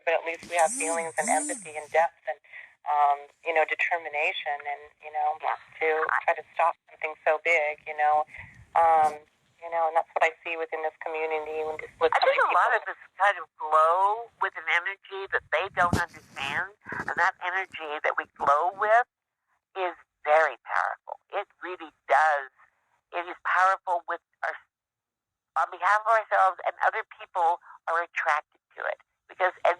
but at least we have feelings and empathy and depth and, determination and, to try to stop something so big, and that's what I see within this community. With I think a lot of us kind of glow with an energy that they don't understand, and that energy that we glow with is very powerful. It really does. It is powerful on behalf of ourselves, and other people are attracted to it. And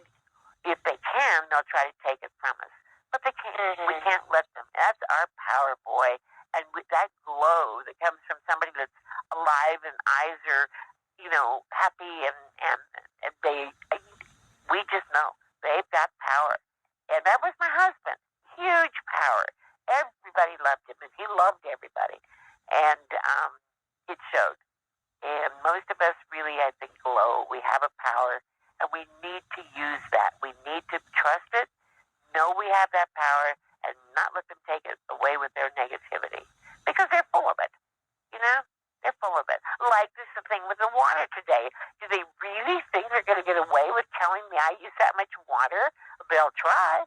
if they can, they'll try to take it from us. But they can't. Mm-hmm. We can't let them. That's our power, boy. And with that glow that comes from somebody that's alive and eyes are, happy and we just know they've got power. And that was my husband. Huge power. Everybody loved him, and he loved everybody. And it showed. And most of us really, I think, glow. We have a power, and we need to use that. We need to trust it, know we have that power, and not let them take it away with their negativity. Because they're full of it. They're full of it. Like this thing with the water today. Do they really think they're going to get away with telling me I use that much water? They'll try,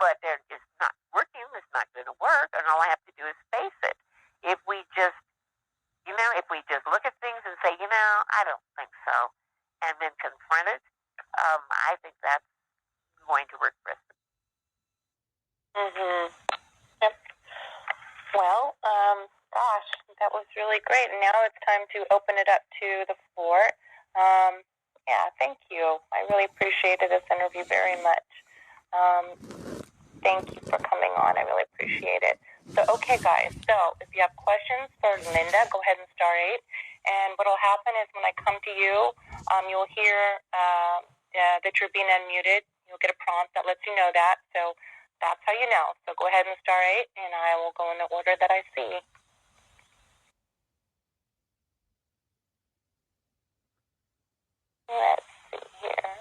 but it's not working. It's not going to work, and all I have to do is face it. If we just look at things and say, I don't think so, and then confront it, I think that's going to work for us. Mm-hmm. Yep. Well, gosh, that was really great. And now it's time to open it up to the floor. Thank you. I really appreciated this interview very much. Thank you for coming on. I really appreciate it. So, okay, guys. So, if you have questions for Linda, go ahead and star 8. And what will happen is when I come to you, you'll hear that you're being unmuted. You'll get a prompt that lets you know that. So, that's how you know. So, go ahead and star 8, and I will go in the order that I see. Let's see here.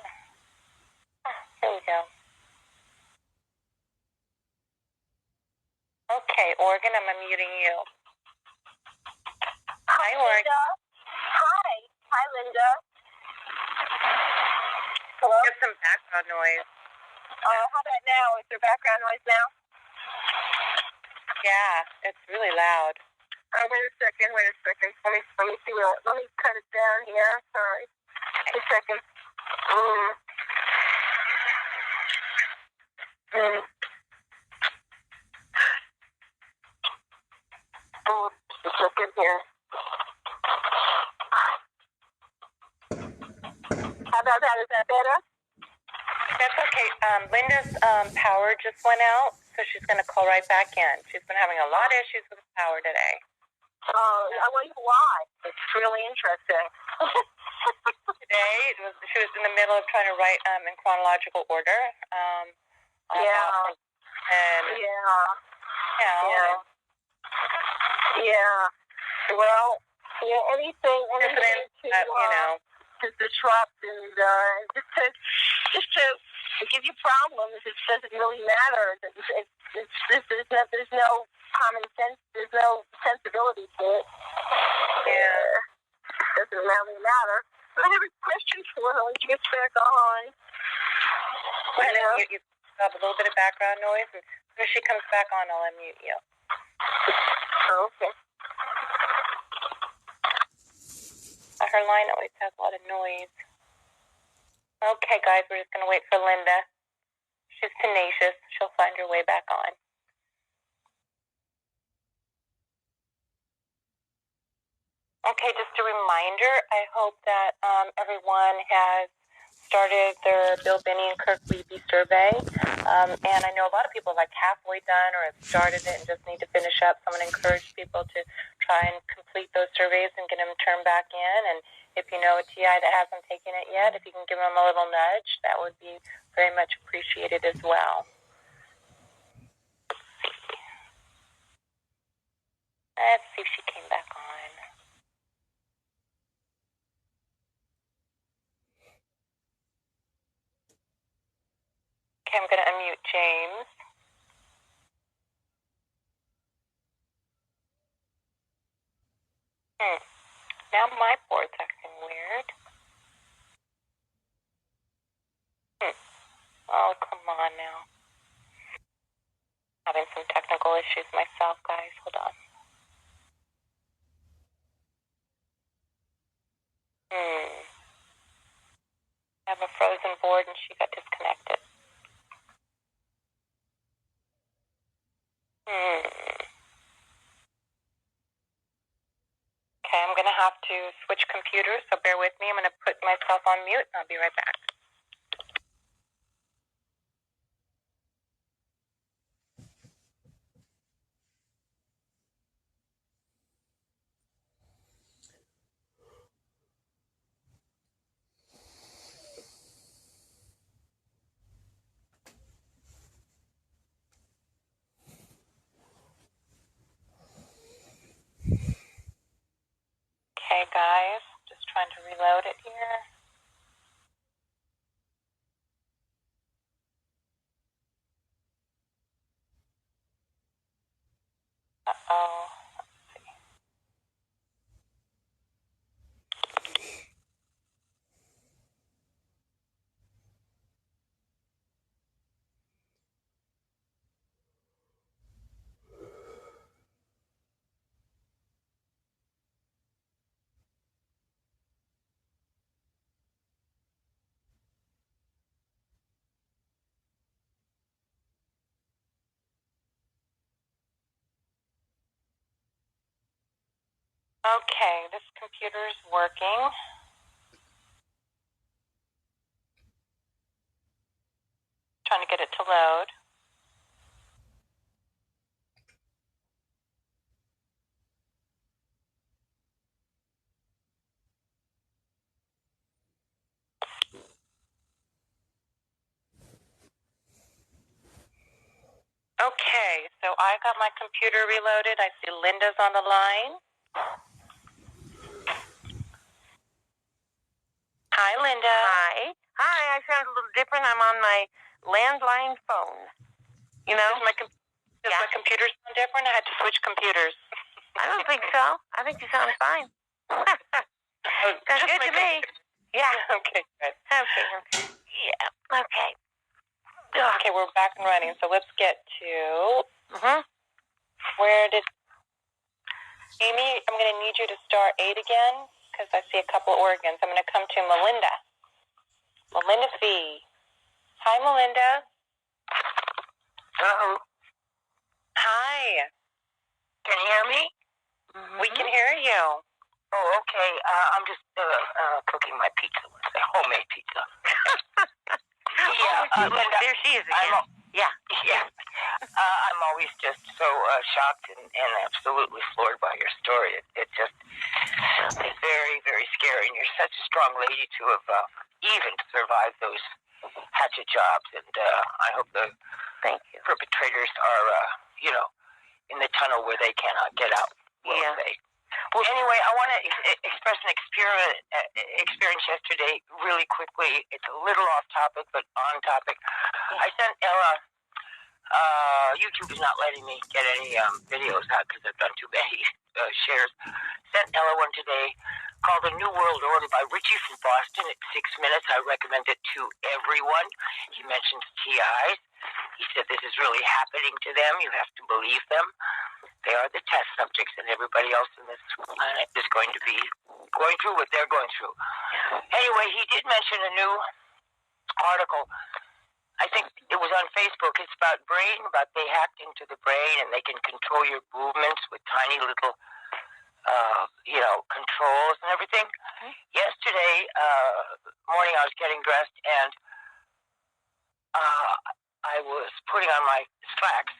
Here we go. Okay, Oregon, I'm unmuting you. Hi, Oregon. Linda. Hi, Linda. Hello? There's some background noise. How about now? Is there background noise now? Yeah, it's really loud. Wait a second. Let me see. Let me cut it down here. Sorry. A second. A second here. How about that? Is that better? That's okay. Linda's power just went out, so she's going to call right back in. She's been having a lot of issues with power today. I wonder why. It's really interesting. Today, she was in the middle of trying to write in chronological order. Well, anything to disrupt and just to give you problems. It doesn't really matter. There's no common sense. There's no sensibility to it. It doesn't really matter. But I have a question for her when she gets back on. Well, you have a little bit of background noise, and when she comes back on, I'll unmute you. Okay. Her line always has a lot of noise. Okay, guys, we're just going to wait for Linda. She's tenacious. She'll find her way back on. Okay, just a reminder, I hope that everyone has started their Bill Binney and Kirk Levy survey. And I know a lot of people are like halfway done or have started it and just need to finish up. So I'm going to encourage people to try and complete those surveys and get them turned back in. And if you know a TI that hasn't taken it yet, if you can give them a little nudge, that would be very much appreciated as well. Let's see if she came back on. Okay, I'm going to unmute James. Now my board's acting weird. Oh, come on now. Having some technical issues myself, guys. Hold on. I have a frozen board and she got disconnected. Okay, I'm going to have to switch computers, so bear with me. I'm going to put myself on mute, and I'll be right back. Okay, guys, just trying to reload it here. Uh-oh. Okay, this computer is working. Trying to get it to load. Okay, so I got my computer reloaded. I see Linda's on the line. Hi, Linda. Hi, I sound a little different. I'm on my landline phone. You know? Does my computer sound different? I had to switch computers. I don't think so. I think you sound fine. Sounds good to me. Yeah. Okay, good. Okay. Yeah. Okay. Okay, we're back and running. So let's get to where did Amy? I'm going to need you to start 8 again because I see a couple of organs. I'm going to come to Melinda. Melinda Fee. Hi, Melinda. Hello. Hi. Can you hear me? We can hear you. Oh, okay. I'm just cooking my pizza. Homemade pizza. Linda, there she is again. Yeah. I'm always just so shocked and absolutely floored by your story. It just is very, very scary. And you're such a strong lady to have even survived those hatchet jobs. And I hope the perpetrators are, in the tunnel where they cannot get out. Well, anyway, I want to express an experience yesterday really quickly. It's a little off topic, but on topic. I sent Ella, YouTube is not letting me get any videos out because I've done too many shares. Sent Ella one today called A New World Order by Richie from Boston. It's 6 minutes. I recommend it to everyone. He mentions TIs. He said this is really happening to them. You have to believe them. They are the test subjects, and everybody else on this planet is going to be going through what they're going through. Anyway, he did mention a new article. I think it was on Facebook. It's about brain, about they hacked into the brain, and they can control your movements with tiny little, controls and everything. Yesterday morning, I was getting dressed, and I was putting on my slacks.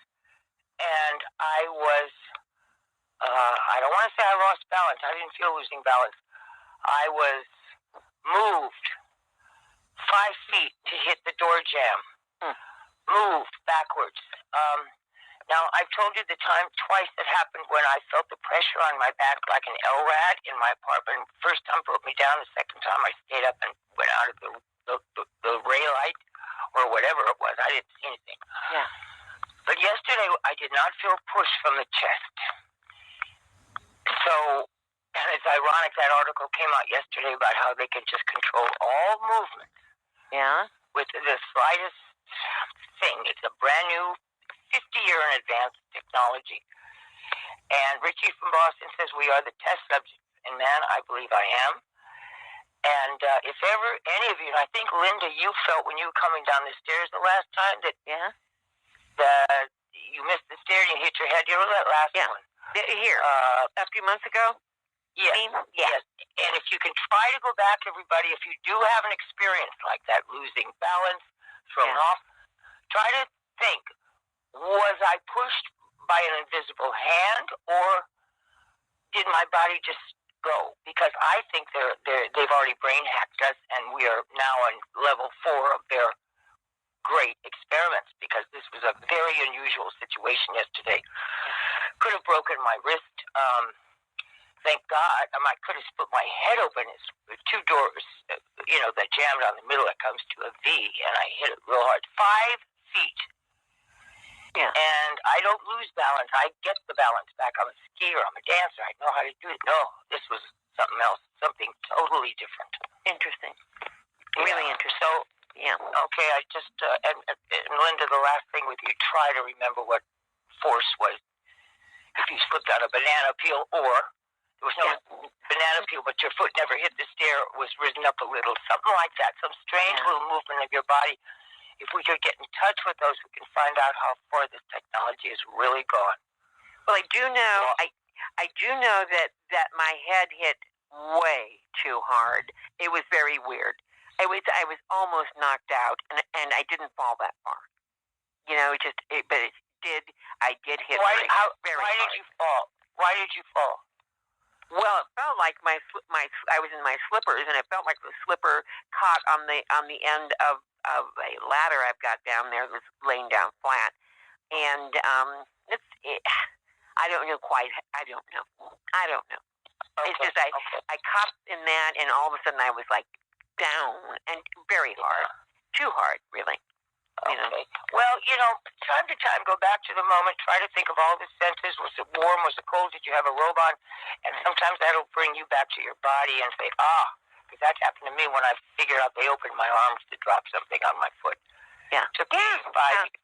And I was, I don't want to say I lost balance. I didn't feel losing balance. I was moved 5 feet to hit the door jam. Moved backwards. Now, I've told you the time twice that happened when I felt the pressure on my back like an LRAD in my apartment. First time put me down. The second time I stayed up and went out of the ray light or whatever it was. I didn't see anything. Yeah. But yesterday, I did not feel push from the chest. So, and it's ironic that article came out yesterday about how they can just control all movements. Yeah. With the slightest thing. It's a brand new 50-year in advance technology. And Richie from Boston says we are the test subject. And man, I believe I am. And if ever any of you, and I think Linda, you felt when you were coming down the stairs the last time that you missed the stair and you hit your head. You remember that last one? Here, a few months ago. Yes. Yes. And if you can try to go back, everybody, if you do have an experience like that, losing balance, thrown off, try to think: was I pushed by an invisible hand, or did my body just go? Because I think they've already brain hacked us, and we are now on level 4 of their great experiments, because this was a very unusual situation yesterday. Could have broken my wrist. Thank God. I could have split my head open. It's 2 doors, that jammed on the middle that comes to a V, and I hit it real hard. 5 feet. Yeah. And I don't lose balance. I get the balance back. I'm a skier. I'm a dancer. I know how to do it. No, this was something else, something totally different. Interesting. Really interesting. So, okay, I just, and Linda, the last thing with you, try to remember what force was. If you slipped on a banana peel, or there was no banana peel, but your foot never hit the stair, was risen up a little, something like that, some strange little movement of your body. If we could get in touch with those, we can find out how far this technology has really gone. Well, I do know, I do know that my head hit way too hard. It was very weird. I was almost knocked out, and I didn't fall that far. But it did. I did hit very hard. Why did you fall? Why did you fall? Well, it felt like I was in my slippers, and it felt like the slipper caught on the end of a ladder I've got down there that's laying down flat, and I don't know quite. I don't know. Okay. It's just I caught in that, and all of a sudden I was like down and very hard, too hard, really. Okay. Well, time to time, go back to the moment. Try to think of all the senses. Was it warm? Was it cold? Did you have a robe on? And sometimes that'll bring you back to your body and say, because that happened to me when I figured out they opened my arms to drop something on my foot. Yeah. Took me 5 years.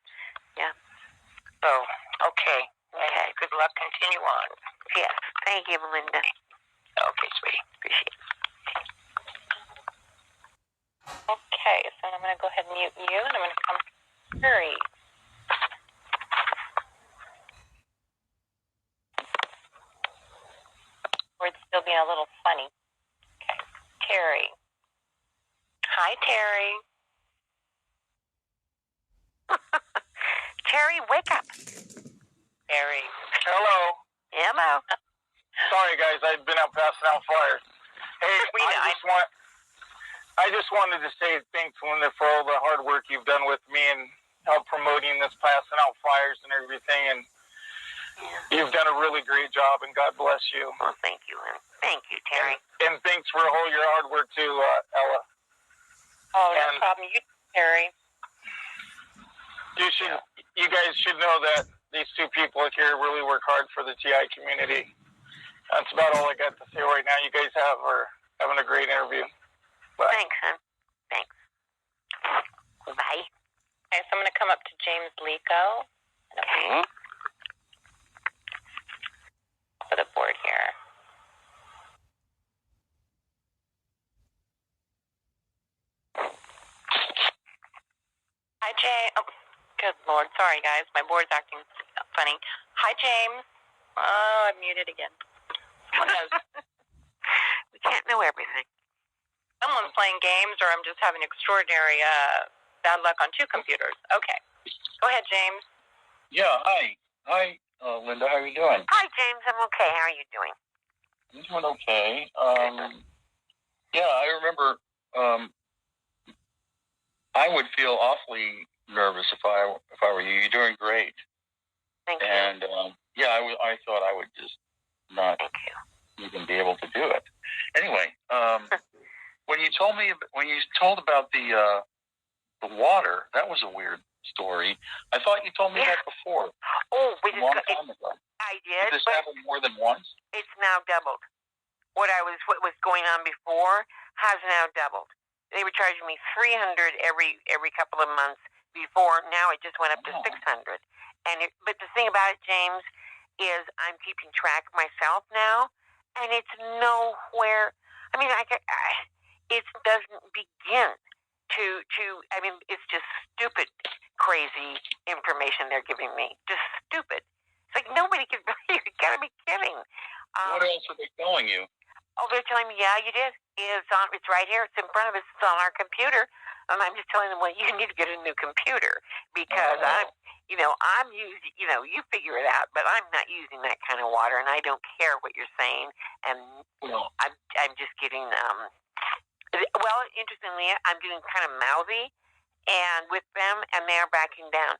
Yeah. So, okay. And good luck. Continue on. Yes. Thank you, Melinda. Okay, sweetie. Appreciate it. Okay, so I'm going to go ahead and mute you, and I'm going to come to Terry. Word's still being a little funny. Okay, Terry. Hi, Terry. Terry, wake up. Terry. Hello. Hello. Sorry, guys. I've been out passing out flyers. Hey, I just wanted to say thanks, Linda, for all the hard work you've done with me and help promoting this passing out flyers and everything. And you've done a really great job, and God bless you. Well, thank you, Lynn. Thank you, Terry. And thanks for all your hard work, too, Ella. Oh, no problem. You, Terry. You guys should know that these 2 people here really work hard for the TI community. That's about all I got to say right now. You guys are having a great interview. Bye. Thanks, hon. Thanks. Bye. Okay, so I'm going to come up to James Lico. Okay. For the board here. Hi, James. Oh, good Lord. Sorry, guys. My board's acting funny. Hi, James. Oh, I'm muted again. We can't know everything. Someone's playing games, or I'm just having extraordinary bad luck on 2 computers. Okay. Go ahead, James. Yeah, hi. Hi, Linda. How are you doing? Hi, James. I'm okay. How are you doing? I'm doing okay. Yeah, I remember I would feel awfully nervous if I were you. You're doing great. Thank you. And, I thought I would just not even be able to do it. Anyway, when you told about the water, that was a weird story. I thought you told me that before. Oh, a long time ago. I did. Did this happen more than once? It's now doubled. What was going on before has now doubled. They were charging me $300 every couple of months before. Now it just went up to $600. But the thing about it, James, is I'm keeping track myself now, and it's nowhere. I mean, it doesn't begin to. I mean, it's just stupid, crazy information they're giving me. Just stupid. It's like nobody can believe. You gotta be kidding. What else are they telling you? Oh, they're telling me, yeah, you did. It's right here. It's in front of us. It's on our computer. And I'm just telling them, well, you need to get a new computer because I'm using, you figure it out, but I'm not using that kind of water, and I don't care what you're saying. And I'm just getting, interestingly, I'm getting kind of mouthy and with them, and they're backing down.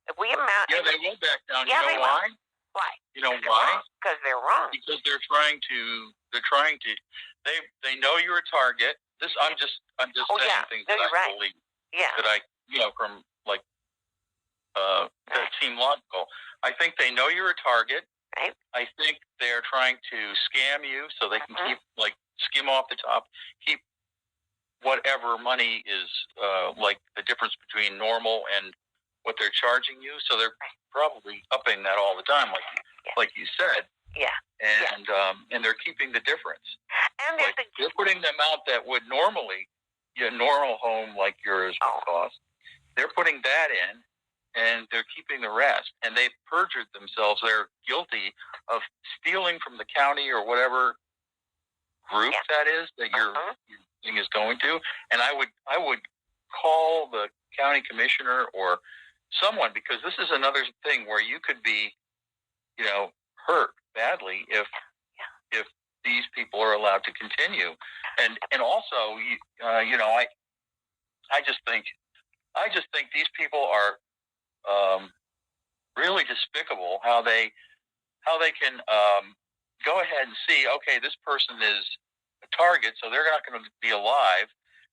If we amount, they will back down. Yeah, you know why? Why? You know why? Because they're wrong. Because they're trying to. They know you're a target. I'm just saying things that I believe. Yeah. That I from that seem logical. I think they know you're a target. Right. I think they're trying to scam you so they can keep skim off the top, keep whatever money is the difference between normal and what they're charging you. So they're probably upping that all the time, like you said. Yeah. And they're keeping the difference. And they're putting the amount that would normally a normal home like yours would cost. They're putting that in, and they're keeping the rest. And they've perjured themselves. They're guilty of stealing from the county or whatever group that is that your thing is going to. And I would call the county commissioner or someone, because this is another thing where you could be, hurt badly if these people are allowed to continue. And also, I just think these people are really despicable. How they can go ahead and see, okay, this person is a target, so they're not going to be alive.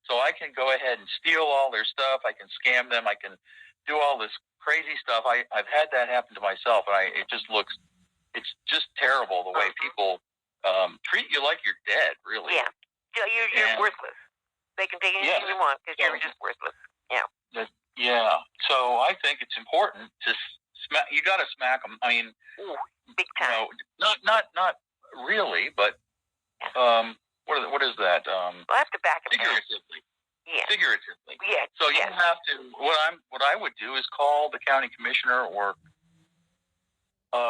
So I can go ahead and steal all their stuff. I can scam them. I can do all this crazy stuff. I've had that happen to myself, and it's just terrible the way people treat you like you're dead, really. Yeah. You're worthless. They can take anything you want because you're just worthless. Yeah. Yeah. So I think it's important to smack. You got to smack them. I mean, big time. Not really, but what is that? We'll have to back it figuratively. Yeah. Figuratively. Yeah. So you have to. What I would do is call the county commissioner or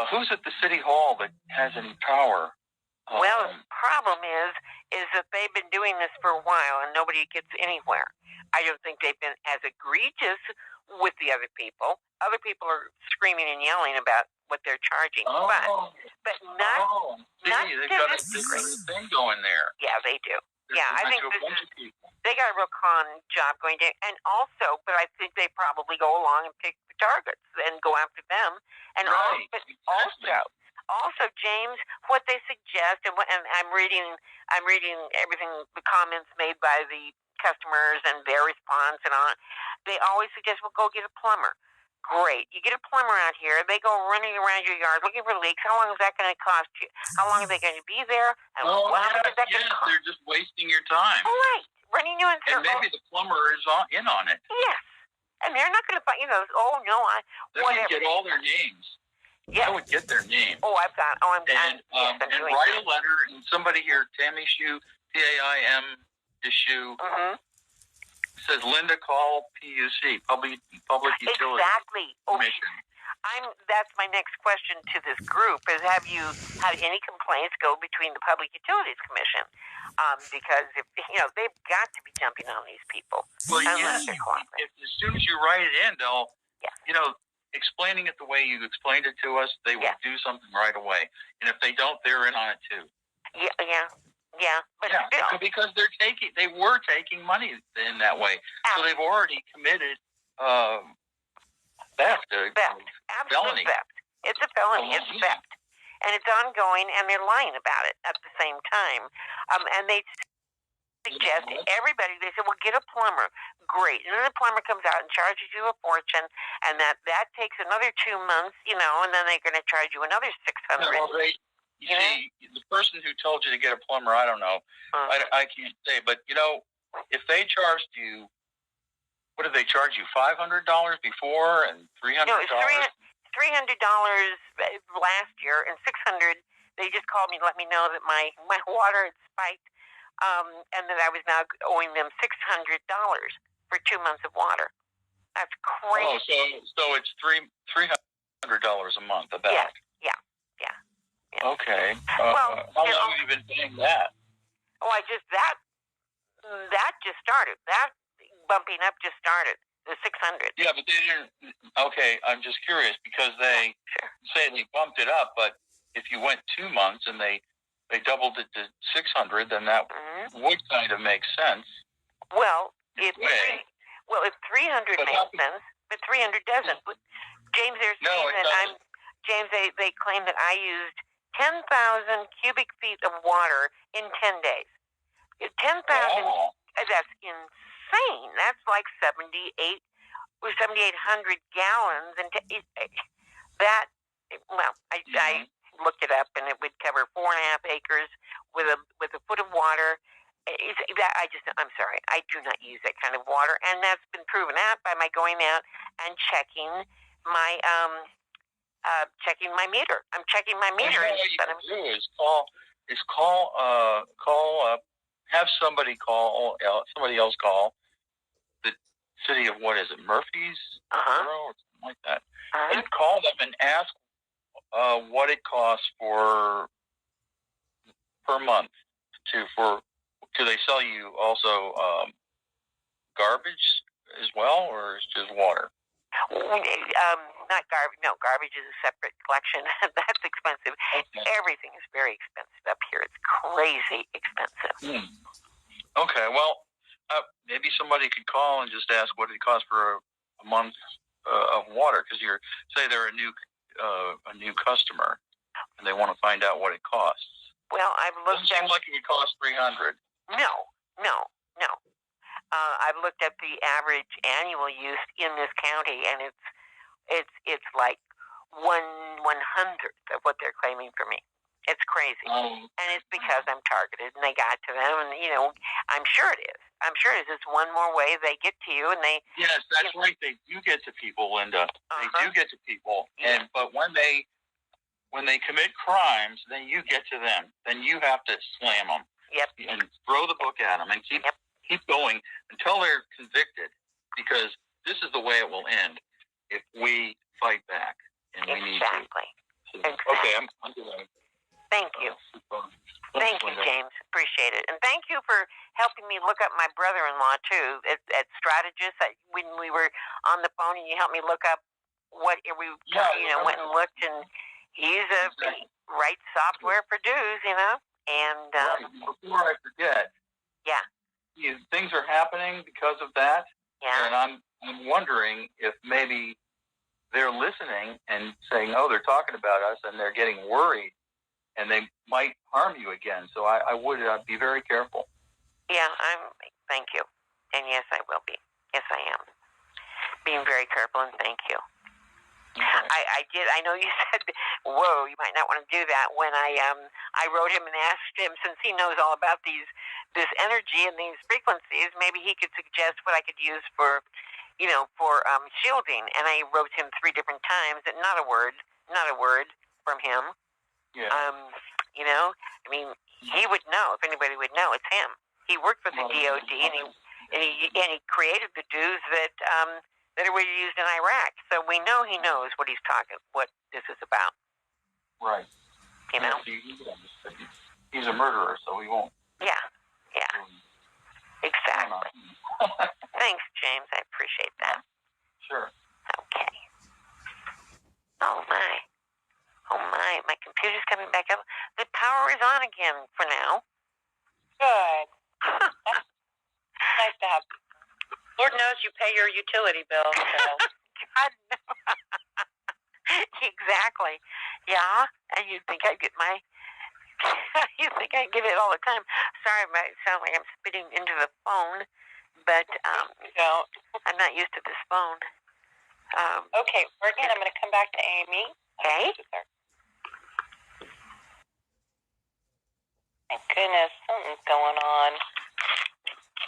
who's at the city hall that has any power. Well, the problem is that they've been doing this for a while and nobody gets anywhere. I don't think they've been as egregious with the other people. Other people are screaming and yelling about what they're charging, but not. They've got a thing going there. Yeah, they do. I think they got a real con job going to, and also, but I think they probably go along and pick the targets and go after them, and also, James, what they suggest, and I'm reading everything, the comments made by the customers and their response and on. They always suggest, well, go get a plumber. Great. You get a plumber out here. They go running around your yard looking for leaks. How long is that going to cost you? How long are they going to be there? And how much is that going to cost? They're just wasting your time. Right. Running you in circles. And maybe the plumber is in on it. Yes. And they're not going to find, They can get all their names. Yes. I would get their name. I've got. I'm and write a letter. And somebody here, Tammy Shu, Taim Issue, says Linda call PUC, Public Utilities. Exactly. Commission. That's my next question to this group: is have you had any complaints go between the Public Utilities Commission? Because they've got to be jumping on these people. Well, yes. As soon as you write it in, they'll, explaining it the way you explained it to us, they will do something right away. And if they don't, they're in on it too. Yeah. But still. Because they were taking money in that way. Absolutely. So they've already committed theft. Felony. Theft. It's a felony. It's theft. And it's ongoing, and they're lying about it at the same time. And they suggest everybody, they say, well, get a plumber. Great. And then the plumber comes out and charges you a fortune, and that takes another 2 months, and then they're going to charge you another $600. You see, the person who told you to get a plumber, I don't know. I can't say. But, if they charged you, What did they charge you? $500 before and $300? No, it was $300 last year and $600. They just called me to let me know that my water had spiked, and that I was now owing them $600 for 2 months of water. That's crazy. Oh, so it's $300 a month about. Yeah. Okay. Well, how long have you been paying that? Oh, that just started. That bumping up just started. The 600. Yeah, but they didn't. Okay, I'm just curious because they say they bumped it up, but if you went 2 months and they doubled it to 600, then that would kind of make sense. Well, if 300 makes sense, but 300 doesn't. James, James, they claim that I used 10,000 cubic feet of water in 10 days. 10,000. That's insane. That's like 7,800 gallons, and I looked it up, and it would cover 4.5 acres with a foot of water. I'm sorry, I do not use that kind of water, and that's been proven out by my going out and checking my meter. I'm checking my meter. What you can do is call up, have somebody else call the city of, what is it, Murphy's or something like that, and call them and ask what it costs per month do they sell you also garbage as well, or is it just water? Not garbage. No, garbage is a separate collection. That's expensive. Okay. Everything is very expensive up here. It's crazy expensive. Okay, well, maybe somebody could call and just ask what it costs for a month of water, because say they're a new customer and they want to find out what it costs. Well, I've looked. Doesn't seem like it would cost $300. No. I've looked at the average annual use in this county, and it's like 1/100th of what they're claiming for me. It's crazy, and it's because I'm targeted, and they got to them, and I'm sure it is. It's one more way they get to you, and they. Yes, that's right. They do get to people, Linda. They do get to people, but when they commit crimes, then you get to them. Then you have to slam them. Yep. And throw the book at them and keep going until they're convicted, because this is the way it will end if we fight back, and we need to. So, okay, I'm doing it. Thank you. Thank you, James. Appreciate it. And thank you for helping me look up my brother-in-law, too, at Strategist. When we were on the phone, and you helped me look up went and looked, and he writes software for dues, And before I forget, things are happening because of that. Yeah. And I'm wondering if maybe they're listening and saying, "Oh, they're talking about us," and they're getting worried, and they might harm you again. So I would be very careful. Yeah, thank you, and yes, I will be. Yes, I am being very careful, and thank you. Okay. I did. I know you said, "Whoa, you might not want to do that." When I wrote him and asked him, since he knows all about this energy and these frequencies, maybe he could suggest what I could use for shielding. And I wrote him 3 different times, and not a word from him. Yeah. I mean, he would know. If anybody would know, it's him. He worked for the DOD, and he created the dues that were used in Iraq. So we know he knows what what this is about. Right. He's a murderer, so he won't. Yeah. Exactly. Thanks, James. I appreciate that. Sure. Okay. Oh, my computer's coming back up. The power is on again for now. Good. Nice to have. Lord knows you pay your utility bill. So. God, no. Exactly. Yeah, and you'd think I'd get you'd think I'd get it all the time. Sorry, it sounds like I'm spitting into the phone, but I'm not used to this phone. Okay, again, I'm going to come back to Amy. Okay. My goodness, something's going on.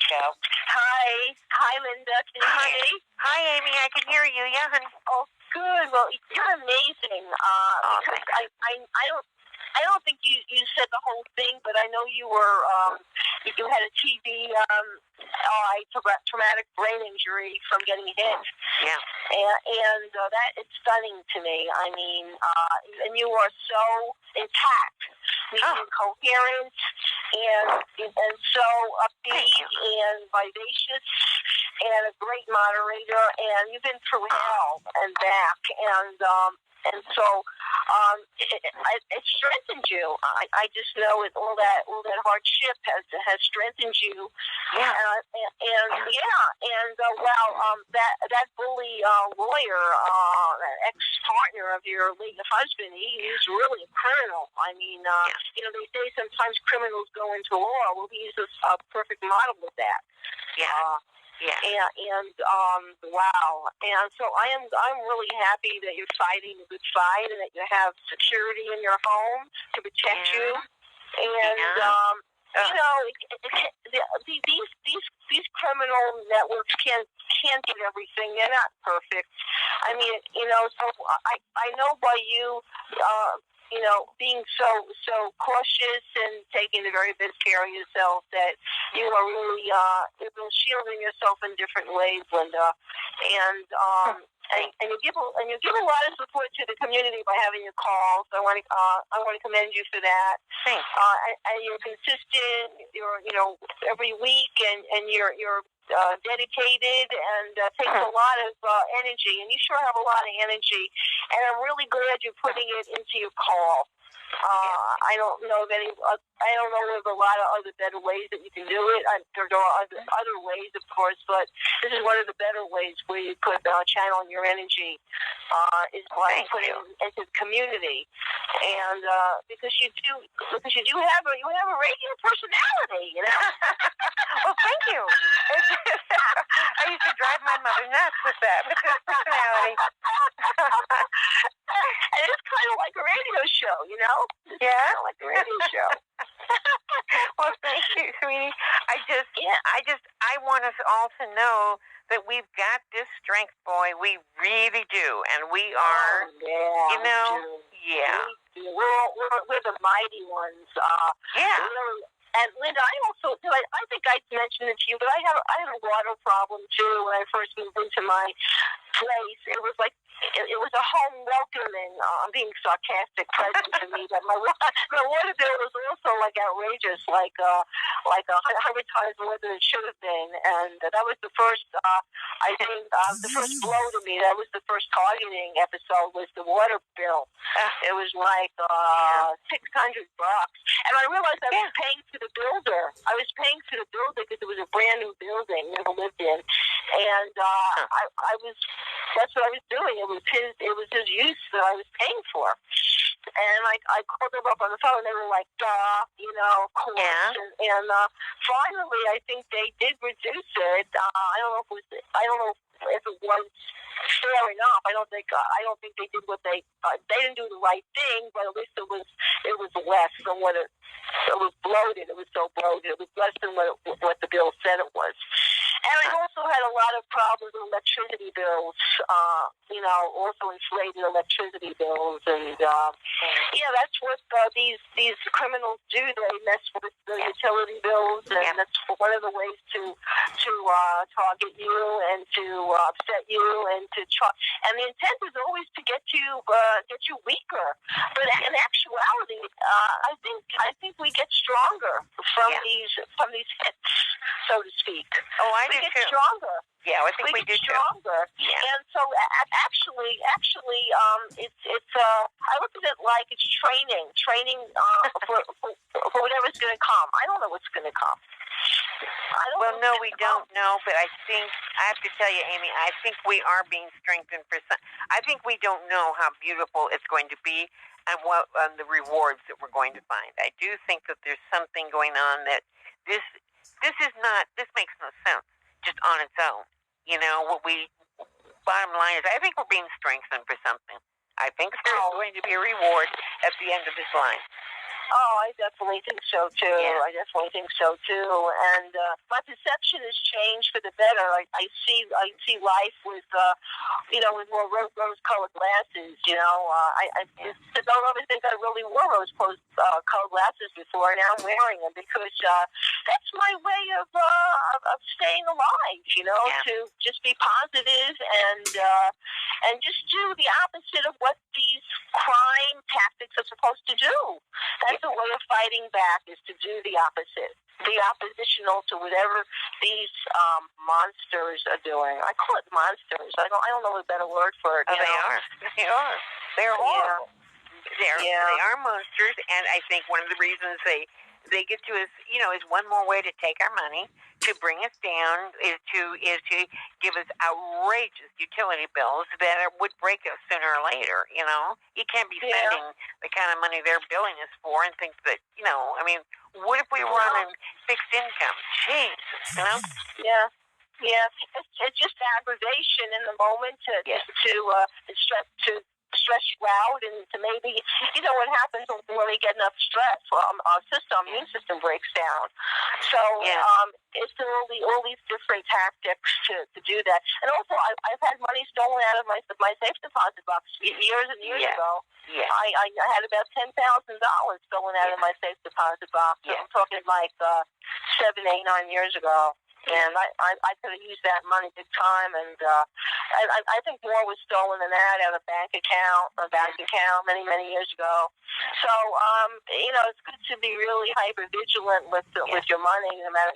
Go. Hi, Linda. Can you hear me? Hi, Amy. I can hear you. Yeah, honey. Oh, good. Well, you're amazing. Because I don't think you said the whole thing, but I know you were you had a TB traumatic brain injury from getting hit. Yeah. And that is stunning to me. I mean, and you are so intact, coherent, and so upbeat and vivacious, and a great moderator. And you've been through hell and back, and so it strengthened you. I just know all that hardship has strengthened you. Yeah. That bully lawyer, ex-partner of your late husband, he's really a criminal. I mean, they say sometimes criminals go into law. Well, he's a perfect model of that. Yeah. Wow. And so I'm really happy that you're fighting a good fight and that you have security in your home to protect you. And these criminal networks can't get everything. They're not perfect. I mean, so I know by you being so cautious and taking the very best care of yourself that you are really shielding yourself in different ways, Linda. And you give a lot of support to the community by having your calls. I want to commend you for that. Thanks. And you're consistent. You're every week, and you're dedicated, and takes a lot of energy, and you sure have a lot of energy, and I'm really glad you're putting it into your call. I don't know of a lot of other better ways that you can do it. There are other ways, of course, but this is one of the better ways where you could channel your energy is by putting it into the community, and because you do have a radio personality, Well, thank you. I used to drive my mother nuts with that personality. And it's kind of like a radio show, Yeah, kind of like a radio show. Well, thank you, sweetie. I want us all to know that we've got this strength, boy. We really do, and we are. We're the mighty ones. And Linda, I think I mentioned it to you, but I had a water problem too when I first moved into my place. It was like it was a home welcoming. I'm being sarcastic present to me, but my water bill was also like outrageous, like 100 times more than it should have been. And that was the first, the first blow to me. That was the first targeting episode. Was the water bill? It was like $600, and I realized I was paying to the builder. I was paying to the builder because it was a brand new building never lived in, and that's what I was doing. It was his use that I was paying for. And I called them up on the phone, and they were like, of course. Yeah. And finally, I think they did reduce it. I don't know if it was fair enough. I don't think they did what they didn't do the right thing, but at least it was less than what it was bloated. It was so bloated. It was less than what the bill said it was. And I also had a lot of problems with electricity bills, also inflated electricity bills. And, that's what these criminals do. They mess with the utility bills, and that's one of the ways to target you and to upset you and to try. And the intent is always to get you weaker. But in actuality, I think we get stronger from these hits, so to speak. Oh, I we do get too. Stronger. Yeah, I think we do stronger. Too. Yeah. And so actually, it's I look at it like it's training for whatever's going to come. I don't know what's going to come. No, we don't know, but I have to tell you, Amy, I think we are being strengthened for some. I think we don't know how beautiful it's going to be and what the rewards that we're going to find. I do think that there's something going on that this makes no sense just on its own. Bottom line is, I think we're being strengthened for something. I think there's going to be a reward at the end of this line. Oh, I definitely think so too. Yeah. I definitely think so too. And my perception has changed for the better. I see life with with more rose-colored glasses. I don't ever think I really wore rose-colored glasses before. Now I'm wearing them because that's my way of staying alive. To just be positive and just do the opposite of what these crime tactics are supposed to do. That's a way of fighting back, is to do the opposite. Be oppositional to whatever these monsters are doing. I call it monsters. I don't know a better word for it. Oh, they are. They are. They're horrible. Yeah. They are monsters, and I think one of the reasons they get to us, is one more way to take our money, to bring us down, is to give us outrageous utility bills that would break us sooner or later. You can't be spending the kind of money they're billing us for and think that, what if we run on fixed income? Jesus, Yeah. Yeah, it's just aggravation in the moment to stress you out, and to maybe, what happens when we get enough stress. Well, our immune system breaks down. So it's all these different tactics to do that. And also, I've had money stolen out of my safe deposit box years and years ago. Yeah. I had about $10,000 stolen out of my safe deposit box. Yeah. I'm talking like 7, 8, 9 years ago. And I could have used that money big time, and I think more was stolen than that out of a bank account many, many years ago. So it's good to be really hyper vigilant with your money, no matter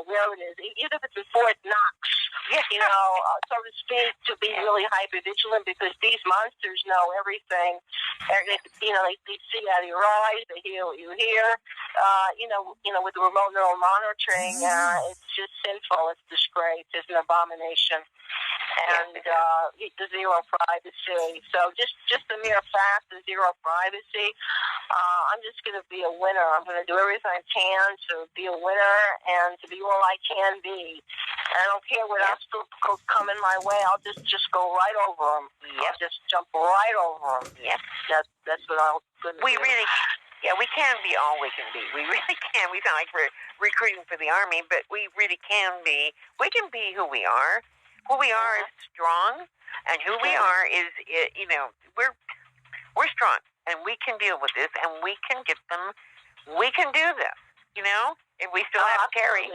where it is, even if it's in Fort Knox. So to speak, to be really hyper vigilant, because these monsters know everything. They see out of your eyes, they hear what you hear. With the remote neural monitoring, it's just sinful. It's disgrace. It's an abomination, and the zero privacy. So just the mere fact of zero privacy, I'm just going to be a winner. I'm going to do everything I can to be a winner and to be all I can be. And I don't care what obstacles come in my way. I'll just go right over them. I'll just jump right over them. That's what I'm going to do. We can be all we can be. We really can. We sound like we're recruiting for the Army, but we really can be. We can be who we are. Who we are is strong, and who we are is, we're strong, and we can deal with this, and we can get them. We can do this, if we still have Terry.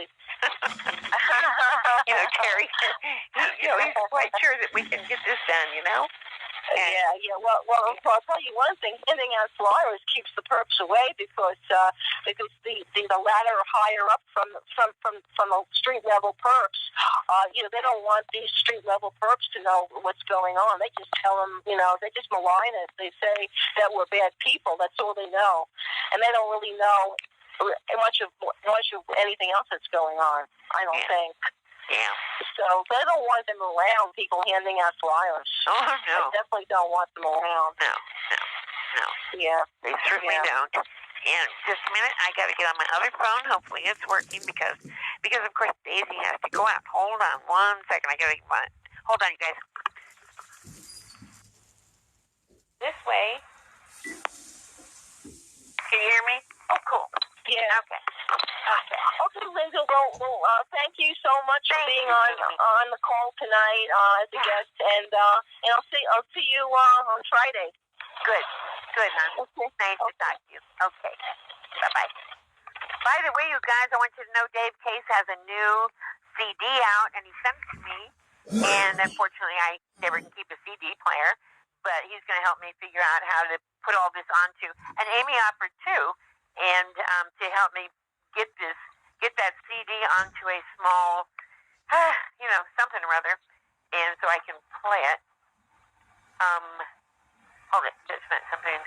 Terry, he's quite sure that we can get this done, Well, I'll tell you one thing: handing out flyers keeps the perps away, because the ladder higher up from the street level perps, they don't want these street level perps to know what's going on. They just tell them, they just malign it. They say that we're bad people. That's all they know, and they don't really know much of anything else that's going on. I don't think. Yeah. So they don't want them around, people handing out flyers. Oh, no. I definitely don't want them around. No. Yeah. They certainly don't. And just a minute, I got to get on my other phone. Hopefully it's working, because of course Daisy has to go out. Hold on 1 second. I got to get my... Hold on, you guys. This way. Can you hear me? Oh, cool. Yeah. Okay, Linda. Well, thank you so much for being on the call tonight as a guest, and I'll see you on Friday. Good, huh? Okay. Nice to talk to you. Okay. Bye. By the way, you guys, I want you to know Dave Case has a new CD out, and he sent it to me. And unfortunately, I never can keep a CD player, but he's going to help me figure out how to put all this onto. And Amy offered too. And to help me get that CD onto a small, something or other, and so I can play it. Hold it, just a minute.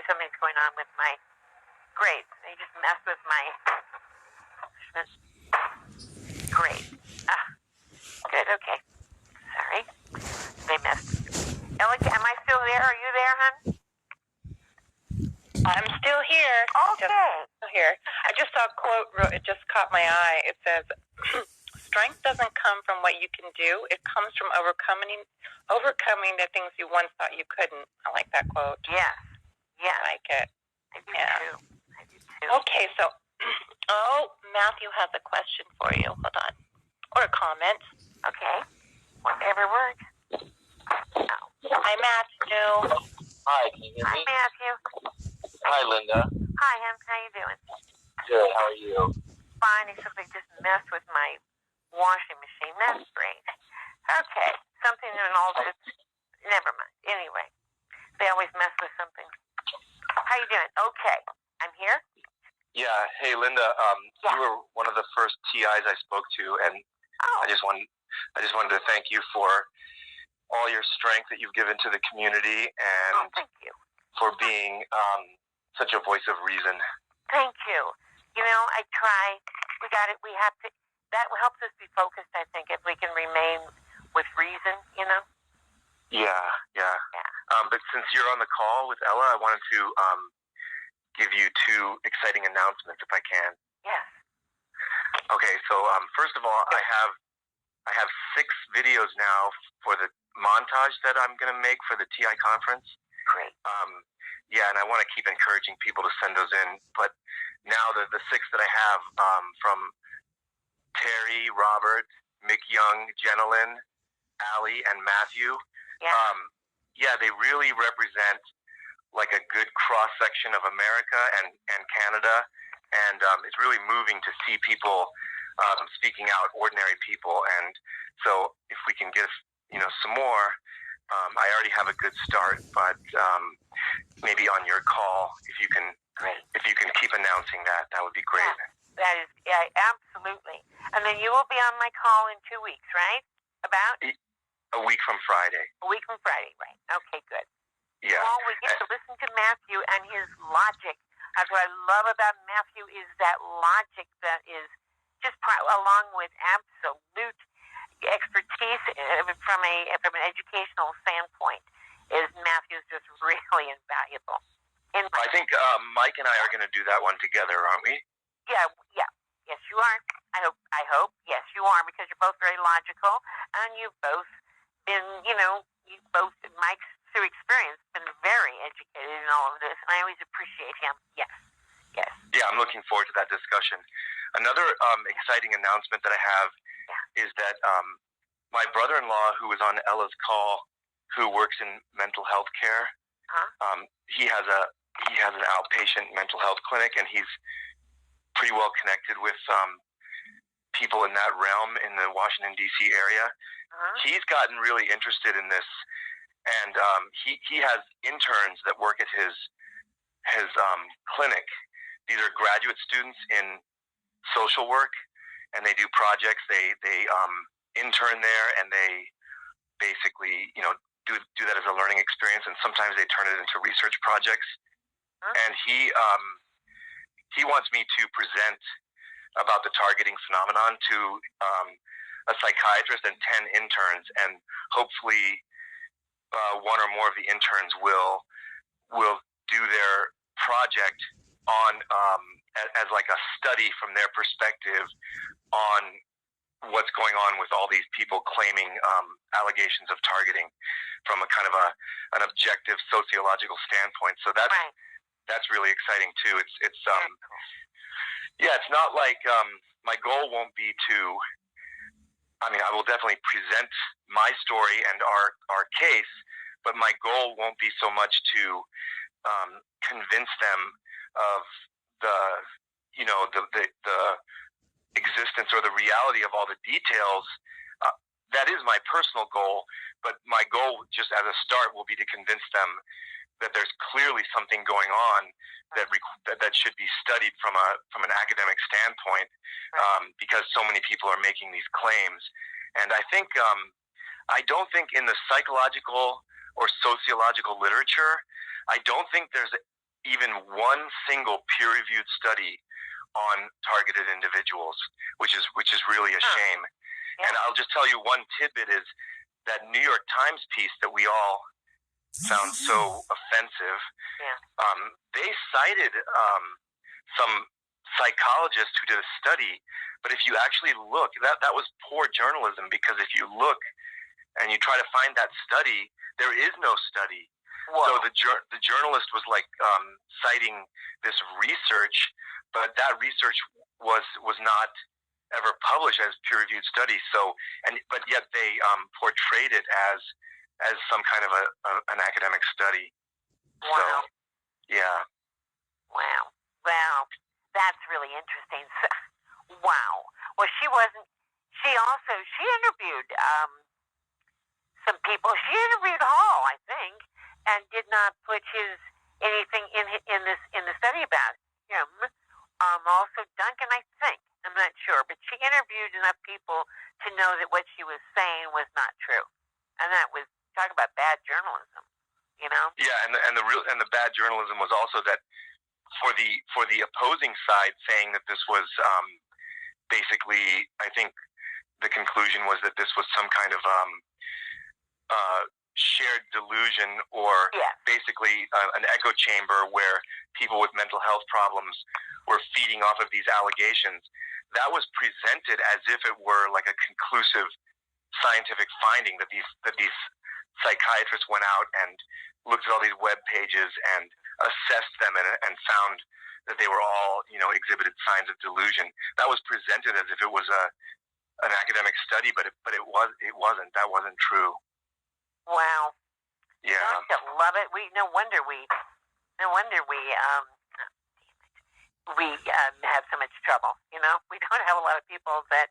Something's going on with my grades. They just messed with my grades. Good, okay. Sorry, they messed. Ella, am I still there? Are you there, hon? I'm still here. Okay. Still here. I just saw a quote. It just caught my eye. It says, "Strength doesn't come from what you can do. It comes from overcoming the things you once thought you couldn't." I like that quote. Yeah. I like it. I do too. I do too. Okay, so, Matthew has a question for you. Hold on. Or a comment. Okay. Whatever works. Hi, Matthew. Hi, can you hear Hi, me? Matthew. Hi, Linda. Hi, Hem. How you doing? Good. How are you? Fine, except I just messed with my washing machine. That's great. Okay. Something in all this. Never mind. Anyway, they always mess with something. How you doing? Okay. I'm here. Yeah. Hey, Linda. You were one of the first TIs I spoke to, and I just wanted to thank you for all your strength that you've given to the community, and thank you for being such a voice of reason. Thank you. You know, I try. We got it. We have to. That helps us be focused, I think, if we can remain with reason, you know? Yeah. But since you're on the call with Ella, I wanted to give you two exciting announcements, if I can. Yes. Okay, so first of all, I have 6 videos now for the montage that I'm going to make for the TI conference. Great. Yeah, and I want to keep encouraging people to send those in. But now the 6 that I have from Terry, Robert, Mick Young, Jenilyn, Allie, and Matthew, they really represent like a good cross-section of America and Canada. And it's really moving to see people speaking out, ordinary people. And so if we can get, some more, I already have a good start, but maybe on your call, if you can keep announcing that would be great. That is, absolutely. And then you will be on my call in 2 weeks, right? About? A week from Friday. A week from Friday, right. Okay, good. Yeah. Well, we get to listen to Matthew and his logic. That's what I love about Matthew is that logic that is just along with absolute expertise from an educational standpoint. Matthew's just really invaluable. I think Mike and I are going to do that one together, aren't we? Yeah. Yes, you are. I hope. Yes, you are, because you're both very logical, and you've both been, Mike's through experience, been very educated in all of this, and I always appreciate him. Yes. Yeah, I'm looking forward to that discussion. Another exciting announcement that I have is that my brother-in-law, who was on Ella's call, who works in mental health care, he has an outpatient mental health clinic, and he's pretty well connected with people in that realm in the Washington, D.C. area. He's gotten really interested in this, and he has interns that work at his clinic. These are graduate students in social work, and they do projects. They intern there, and they basically do that as a learning experience, and sometimes they turn it into research projects. And he wants me to present about the targeting phenomenon to a psychiatrist and 10 interns, and hopefully one or more of the interns will do their project on as like a study from their perspective on what's going on with all these people claiming allegations of targeting from a kind of an objective sociological standpoint. So that's really exciting too. It's not like my goal won't be to. I mean, I will definitely present my story and our case, but my goal won't be so much to convince them of the existence or the reality of all the details. That is my personal goal, but my goal, just as a start, will be to convince them that there's clearly something going on that should be studied from an academic standpoint, because so many people are making these claims. And I think I don't think in the psychological or sociological literature, I don't think there's even one single peer-reviewed study on targeted individuals, which is really a shame. And I'll just tell you one tidbit is that New York Times piece that we all found so offensive. They cited some psychologists who did a study, but if you actually look, that was poor journalism, because if you look and you try to find that study, there is no study. Whoa. So the journalist was like citing this research, but that research was not ever published as peer-reviewed study. So, but yet they portrayed it as some kind of an academic study. Wow. So, yeah. Wow. Wow. That's really interesting. Wow. Well, she wasn't. She interviewed some people. She interviewed Hall, I think, and did not put anything in the study about him. Also Duncan, I think. I'm not sure, but she interviewed enough people to know that what she was saying was not true, and that was talk about bad journalism. You know? Yeah, and the bad journalism was also that for the opposing side saying that this was basically, I think the conclusion was that this was some kind of shared delusion, or basically an echo chamber where people with mental health problems were feeding off of these allegations. That was presented as if it were like a conclusive scientific finding, that these psychiatrists went out and looked at all these web pages and assessed them and found that they were all, exhibited signs of delusion. That was presented as if it was an academic study, but it wasn't. That wasn't true. Wow. Yeah. Don't you love it? No wonder we have so much trouble. We don't have a lot of people that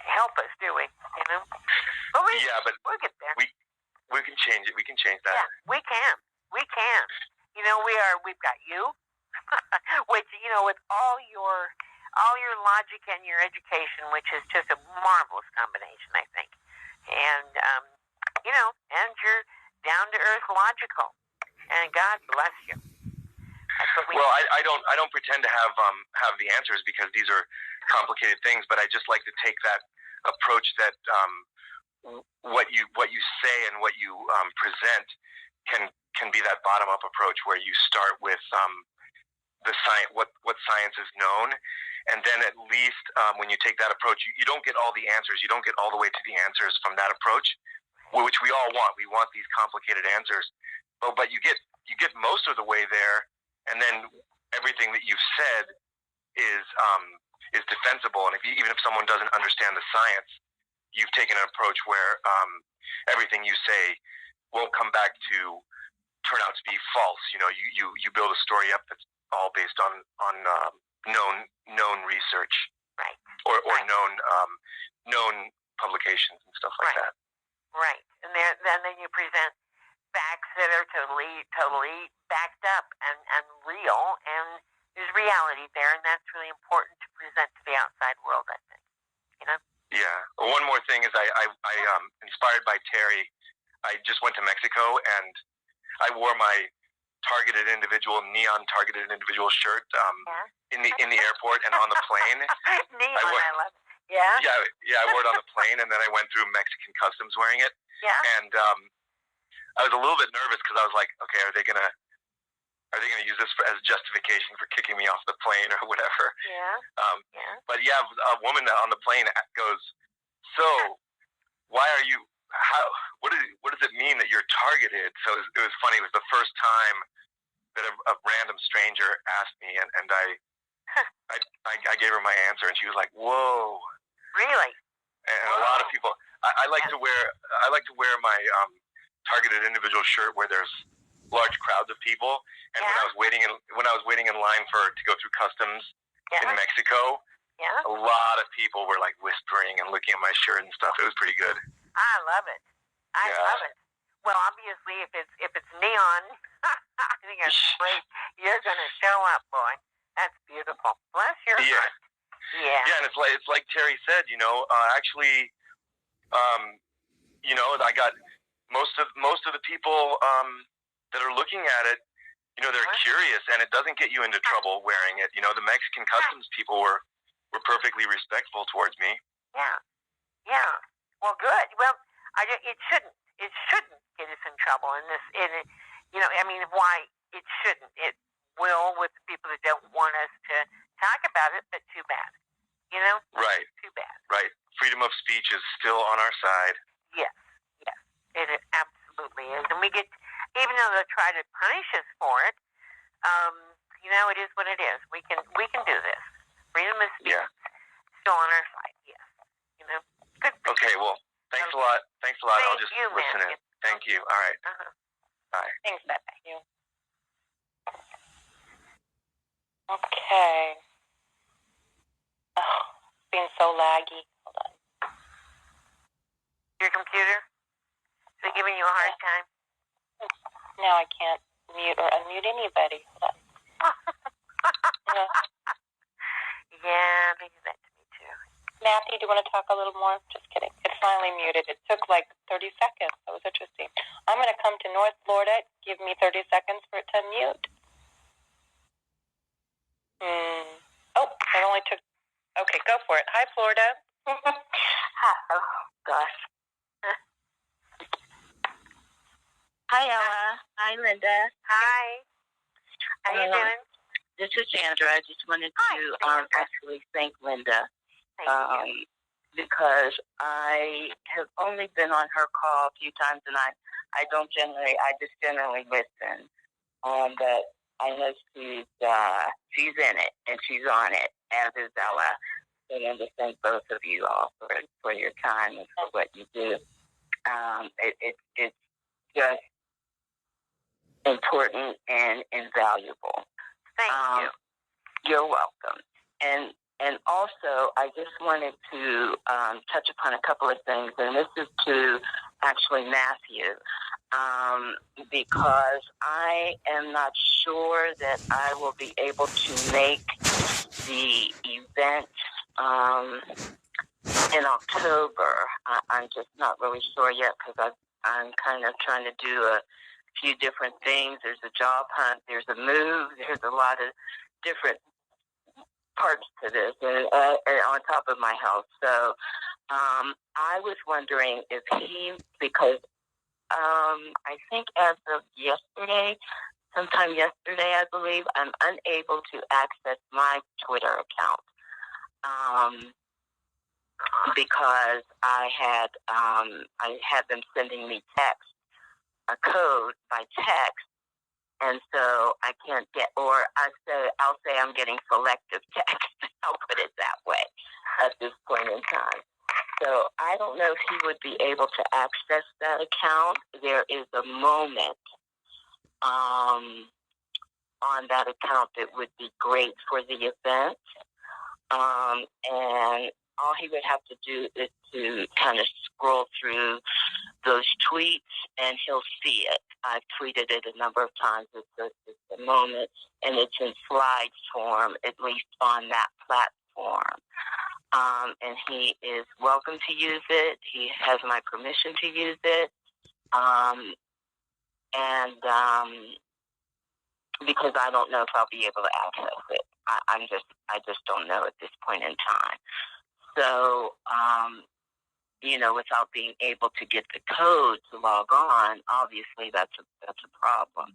help us, do we? But we'll get there. We can change it. We can change that. Yeah, we can. We've got you, which with all your logic and your education, which is just a marvelous combination, I think, and and you're down to earth, logical, and God bless you. Well, I don't pretend to have the answers, because these are complicated things, but I just like to take that approach that what you say and what you present can be that bottom up approach, where you start with the science, what science is known, and then at least when you take that approach, you don't get all the answers. You don't get all the way to the answers from that approach, which we all want. We want these complicated answers, but you get most of the way there, and then everything that you've said is defensible. And even if someone doesn't understand the science, you've taken an approach where everything you say won't come back to turn out to be false. You build a story up that's all based on known research, right, or right. known publications and stuff like right. that. Right, and then you present facts that are totally backed up and real, and there's reality there, and that's really important to present to the outside world, I think. Yeah. Well, one more thing is I inspired by Terry, I just went to Mexico, and I wore my neon targeted individual shirt in the airport and on the plane. Neon, I love it. Yeah. Yeah, I wore it on the plane, and then I went through Mexican customs wearing it. Yeah. And I was a little bit nervous, because I was like, okay, are they gonna use this as justification for kicking me off the plane or whatever? Yeah. But yeah, a woman on the plane goes, so why are you? What does it mean that you're targeted? So it was funny. It was the first time that a random stranger asked me, and I gave her my answer, and she was like, "Whoa." Really? And a lot of people. I like to wear my targeted individual shirt where there's large crowds of people. And when I was waiting in line to go through customs in Mexico, a lot of people were like whispering and looking at my shirt and stuff. It was pretty good. I love it. I love it. Well, obviously, if it's neon, I think that's great. You're going to show up, boy. That's beautiful. Bless your heart. Yeah. Yeah, and it's like Terry said. Actually, I got most of the people that are looking at it. They're curious, and it doesn't get you into trouble wearing it. The Mexican customs people were perfectly respectful towards me. Yeah. Yeah. Well, good. Well, it shouldn't get us in trouble in this. Why it shouldn't? It will with the people that don't want us to talk about it, but too bad. Right. Too bad. Right. Freedom of speech is still on our side. Yes. It absolutely is. And we get, even though they'll try to punish us for it, it is what it is. We can do this. Freedom of speech still on our side. Yes. Good. Okay. Well, thanks a lot. Thanks a lot. I'll just listen in. Thank you. All right. Bye. Thanks, Beth. Thank you. Okay. Oh, it's being so laggy. Hold on. Your computer? Is it giving you a hard time? Now I can't mute or unmute anybody. Hold on. Yeah, they do that to me too. Matthew, do you want to talk a little more? Just kidding. It finally muted. It took like 30 seconds. That was interesting. I'm going to come to North Florida. Give me 30 seconds for it to mute. Oh, it only took... Okay, go for it. Hi, Florida. Oh, gosh. Hi, Ella. Hi, Linda. Hi. How you doing? This is Sandra. I just wanted to actually thank Linda because I have only been on her call a few times, and I just generally listen. But I know she's in it, and she's on it, as is Ella. So I want to thank both of you all for your time and for what you do. It's just important and invaluable. Thank you. You're welcome. And also, I just wanted to touch upon a couple of things, and this is to actually Matthew, because I am not sure that I will be able to make the event in October. I'm just not really sure yet because I'm kind of trying to do a few different things. There's a job hunt, there's a move, there's a lot of different parts to this, and on top of my health. So I was wondering if because I think as of sometime yesterday, I believe, I'm unable to access my Twitter account because I had them sending me a code by text, and so I can't I'll say I'm getting selective text. I'll put it that way at this point in time. So I don't know if he would be able to access that account. There is a moment on that account that would be great for the event, and all he would have to do is to kind of scroll through those tweets, and he'll see it. I've tweeted it a number of times. It's a moment, and it's in slide form, at least on that platform. And he is welcome to use it. He has my permission to use it. Because I don't know if I'll be able to access it. I just don't know at this point in time. So, without being able to get the code to log on, obviously that's a problem.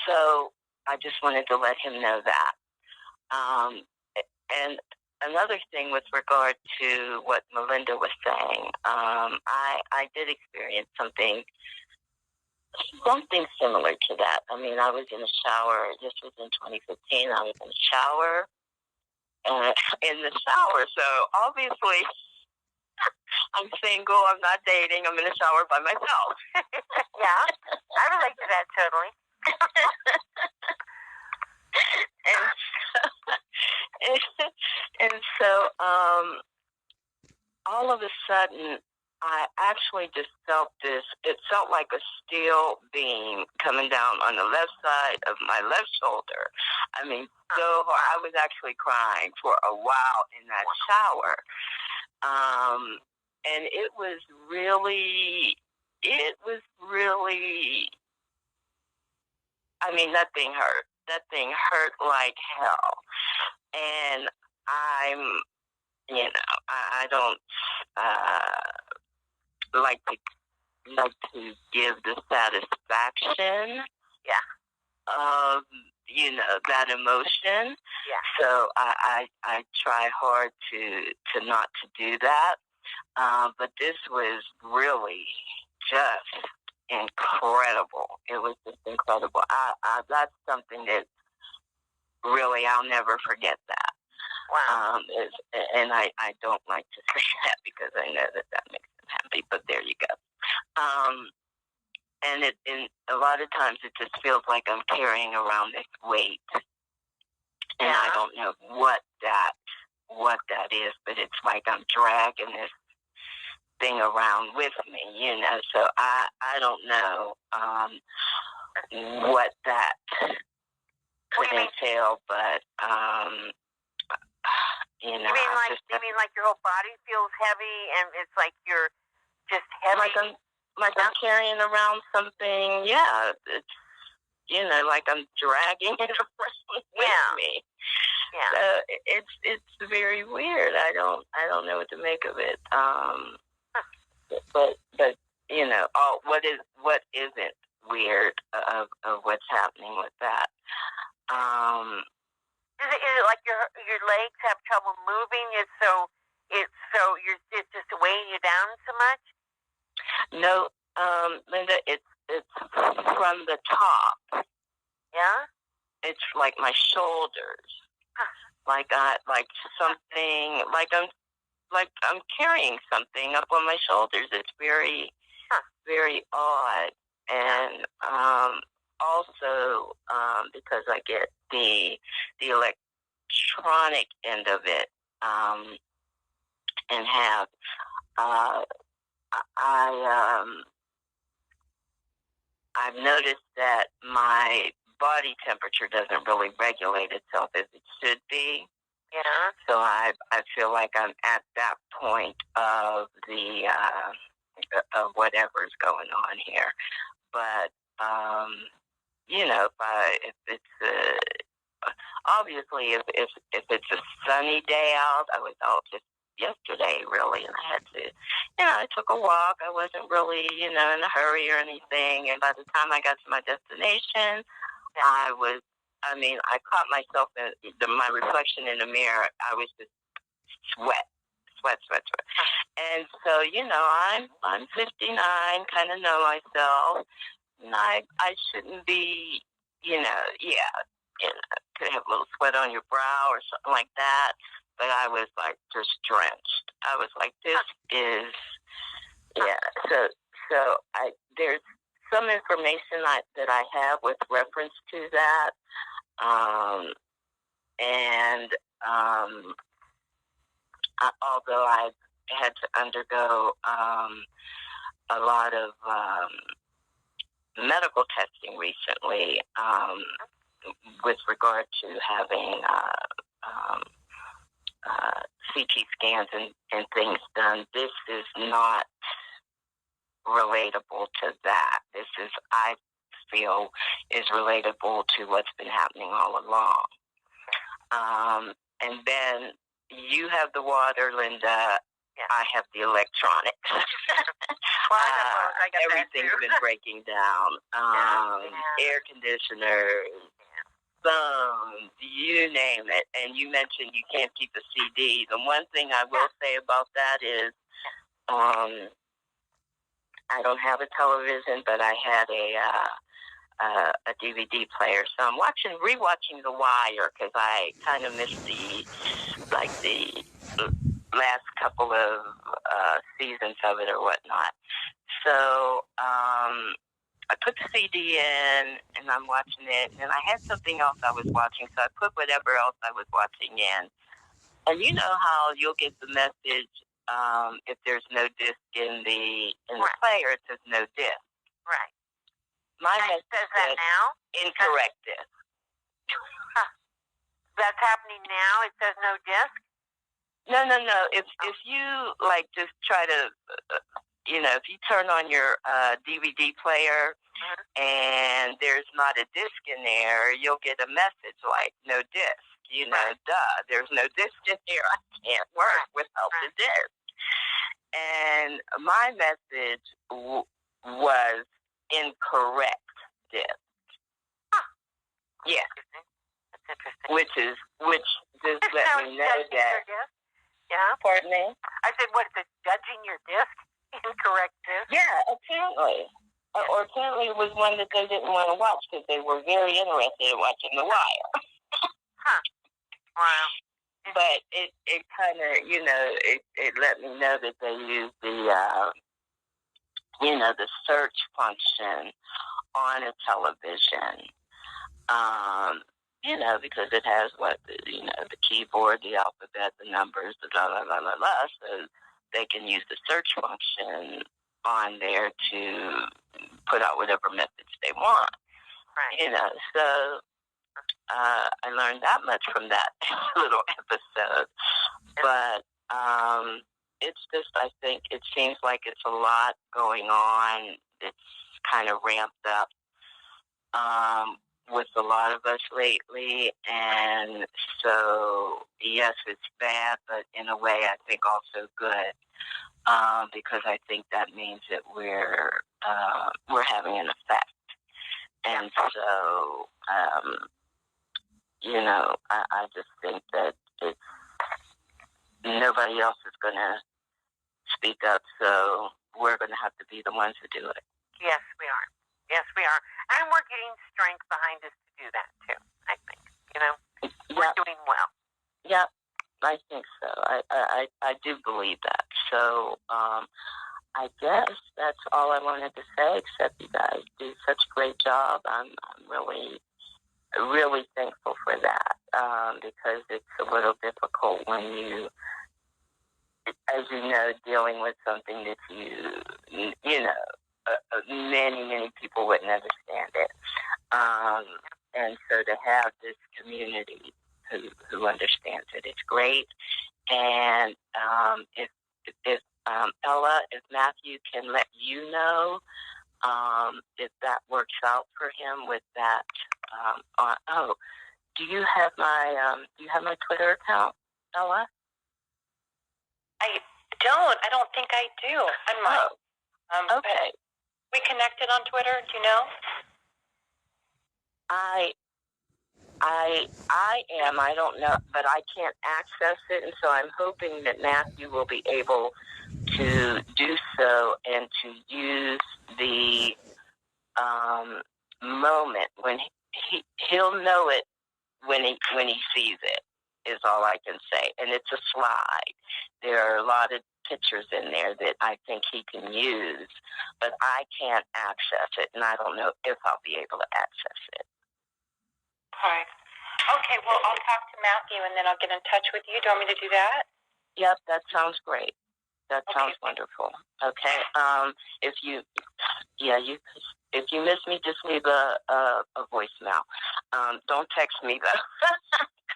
So I just wanted to let him know that. And another thing with regard to what Melinda was saying, I did experience something similar to that. I mean, I was in a shower. This was in 2015. I was in a shower. So obviously I'm single, I'm not dating, I'm in a shower by myself. Yeah, I relate to that totally. and so all of a sudden, I actually just felt this. It felt like a steel beam coming down on the left side of my left shoulder. I mean, so I was actually crying for a while in that shower. And it was really, I mean, that thing hurt. That thing hurt like hell. And I don't like to give the satisfaction of, that emotion. Yeah. So I try hard to not to do that. But this was really just incredible. It was just incredible. That's something that really I'll never forget that. Wow. And I don't like to say that because I know that makes them happy, but there you go. And a lot of times it just feels like I'm carrying around this weight, and I don't know what that is, but it's like I'm dragging this thing around with me, you know. So I don't know what that could entail, but you know. You mean like your whole body feels heavy, and it's like you're just heavy? Like I'm carrying around something. Yeah, it's, you know, like I'm dragging it around with me. Yeah. So it's very weird. I don't know what to make of it. But you know, what isn't weird of what's happening with that? Is it like your legs have trouble moving? It's just weighing you down so much? No, Linda, it's from the top. Yeah? It's like my shoulders. Like something, like I'm carrying something up on my shoulders. It's very, very odd. And also because I get the electronic end of it, and have I've noticed that my body temperature doesn't really regulate itself as it should be. Yeah. So I feel like I'm at that point of the of whatever's going on here. But you know, if it's obviously if it's a sunny day out, I was out just yesterday really, and I had to, you know, I took a walk. I wasn't really, you know, in a hurry or anything. And by the time I got to my destination, I caught myself in my reflection in the mirror. I was just sweat. And so, you know, I'm 59, kind of know myself, and I shouldn't be, you know, could have a little sweat on your brow or something like that. But I was like just drenched. I was like, this is, So there's some information that I have with reference to that, although I've had to undergo a lot of medical testing recently with regard to having CT scans and things done. This is not relatable to that. This is, I feel, is relatable to what's been happening all along. And then you have the water, Linda. Yeah. I have the electronics. Everything's been breaking down. Air conditioners, phones, you name it. And you mentioned you can't keep a CD. The one thing I will say about that is I don't have a television, but I had a DVD player. So I'm rewatching The Wire because I kind of missed the last couple of seasons of it or whatnot. So I put the CD in and I'm watching it, and I had something else I was watching, so I put whatever else I was watching in. And you know how you'll get the message if there's no disc in the player, it says no disc. Right. My message says that now? Incorrect disc. That's happening now? It says no disc? No. If you like just try to, if you turn on your DVD player and there's not a disc in there, you'll get a message like no disc. There's no disc in here. I can't work without the disc. And my message was incorrect disc. Yeah. That's interesting. Which just let me know that. Yeah. Pardon me? I said, what, is it judging your your disc? Incorrect disc? Yeah, apparently. Or apparently it was one that they didn't want to watch because they were very interested in watching The Wire. Huh. Wow. But it kind of, it let me know that they used the, the search function on a television. Because it has the keyboard, the alphabet, the numbers, the blah, blah, blah, blah, blah. So they can use the search function on there to put out whatever methods they want. Right. So I learned that much from that little episode. But it's just, I think it seems like it's a lot going on. It's kind of ramped up with a lot of us lately. And so, yes, it's bad, but in a way I think also good. Because I think that means that we're having an effect. And so, I just think that nobody else is going to speak up, so we're going to have to be the ones who do it. Yes, we are. Yes, we are. And we're getting strength behind us to do that, too, I think. We're doing well. Yep, I think so. I do believe that. So, I guess that's all I wanted to say, except you guys do such a great job. I'm really, really thankful for that, because it's a little difficult when you, as you know, dealing with something that many, many people wouldn't understand it. And so to have this community who understands it, it's great. And if Ella, if Matthew can let you know if that works out for him with that. Do you have my Twitter account, Ella? I don't think I do. I might. Okay. We connected on Twitter, do you know? I am. I don't know, but I can't access it, and so I'm hoping that Matthew will be able to do so and to use the moment when he'll know it when he sees it, is all I can say. And it's a slide. There are a lot of pictures in there that I think he can use, but I can't access it, and I don't know if I'll be able to access it. Right. Okay, well, I'll talk to Matthew, and then I'll get in touch with you. Do you want me to do that? Yep, that sounds great. That sounds wonderful. Okay. If you miss me, just leave a voicemail. Don't text me though,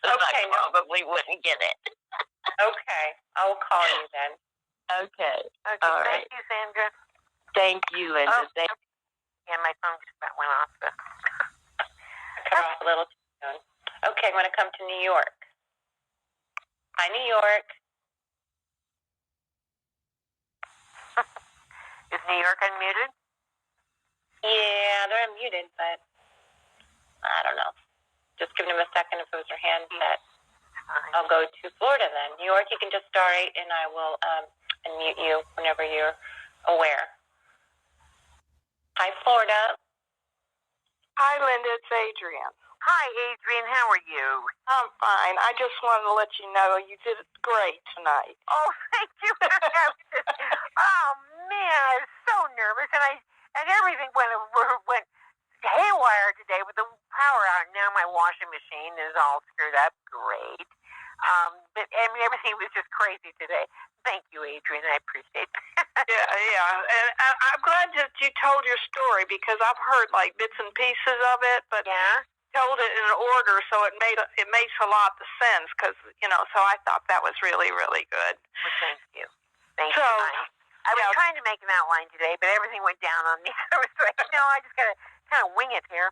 because I probably wouldn't get it. Okay, I will call you then. Okay. All right. Thank you, Sandra. Thank you, Linda. Yeah, my phone just about went off. So. Cut off a little too soon. Okay, I'm going to come to New York. Hi, New York. Is New York unmuted? Yeah, they're unmuted, but I don't know. Just giving them a second if it was your handset. I'll go to Florida then. New York, you can just start, and I will unmute you whenever you're aware. Hi, Florida. Hi, Linda. It's Adrienne. Hi, Adrienne. How are you? I'm fine. I just wanted to let you know you did great tonight. Oh, thank you. Oh man, I was so nervous, and everything went haywire today with the power out. Now my washing machine is all screwed up. Great. But I mean, everything was just crazy today. Thank you, Adrienne. I appreciate that. Yeah. And I'm glad that you told your story because I've heard like bits and pieces of it, but told it in order, so it makes a lot of sense because So I thought that was really, really good. Well, thank you. Thank you. I was trying to make an outline today, but everything went down on me. I was like, I just gotta kind of wing it here.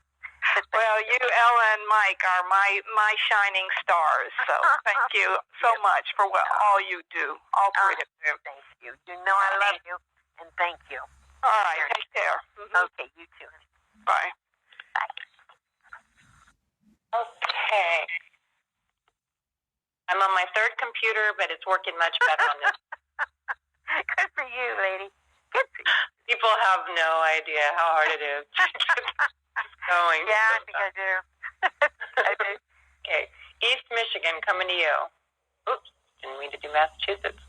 Well, you, Ella, and Mike are my shining stars. So thank you so much for all you do. All three of you. Thank you. You know I love you, and thank you. All right. Take care. Mm-hmm. Okay. You too. Bye. Bye. Okay. I'm on my third computer, but it's working much better on this. Good for you. have no idea how hard it is to get going. Yeah, I think I do. I do. Okay. East Michigan, coming to you. Oops, didn't mean to do Massachusetts.